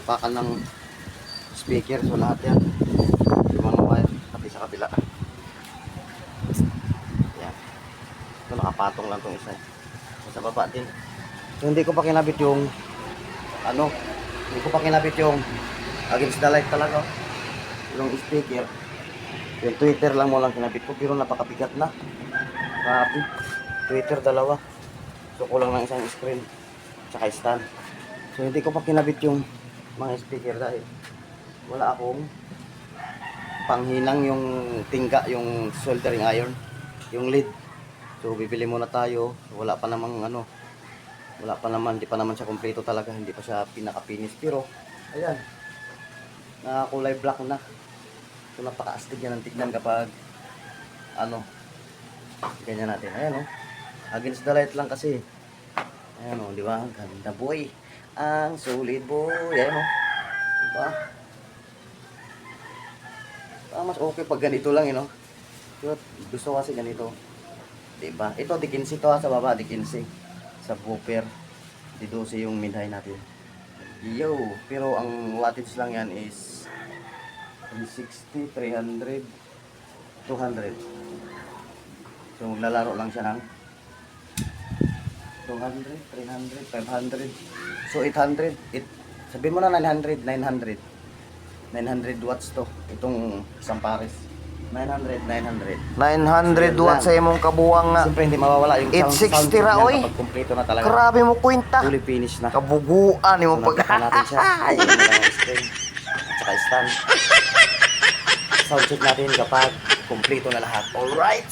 salpakan ng speaker. So lahat yan, yung mga wire pati sa kabila. Yan. Ito nakapatong lang tong isa. Sa baba din. So hindi ko pa kinabit yung hindi ko pa kinabit yung against the light talaga. Yung speaker. Yung tweeter lang mo lang kinabit ko, pero napakabigat na. Grabe. Tweeter dalawa. So kulang lang isang screen tsaka stand. So hindi ko pa kinabit yung mga speaker dahil wala akong panghinang yung tingga, yung soldering iron, yung lead. So bibili muna tayo. So, wala pa namang hindi pa naman siya kompleto talaga, hindi pa siya pinaka-finish. Pero ayan, nakakulay black na. So napaka-astig yan ang tignan kapag ganyan natin. Ayan against the light lang kasi. Ayan di ba? Ang ganda boy. Ang solid boy. Ayan diba? Mas okay pag ganito lang So, gusto kasi ganito. Diba? Ito di 15 to sa baba, di 15. Sa booper, di 12 yung minhay natin. Yo, pero ang wattage lang yan is 360, 300, 200. So maglalaro lang siya ng 200, 300, 500. So 800. Sabihin mo na 900 watts to. Itong isang pares. 900 watts sa imong kabuwang nga. Siyempre hindi mawawala yung 860 ra oy. kapag kumpleto na talaga. Grabe mo kwenta. Fully finish na. Kabuguan So, imong nagpaka natin siya. Ayan mo lang ang screen. At saka stand. Sound check natin kapag kumpleto na lahat. Alright.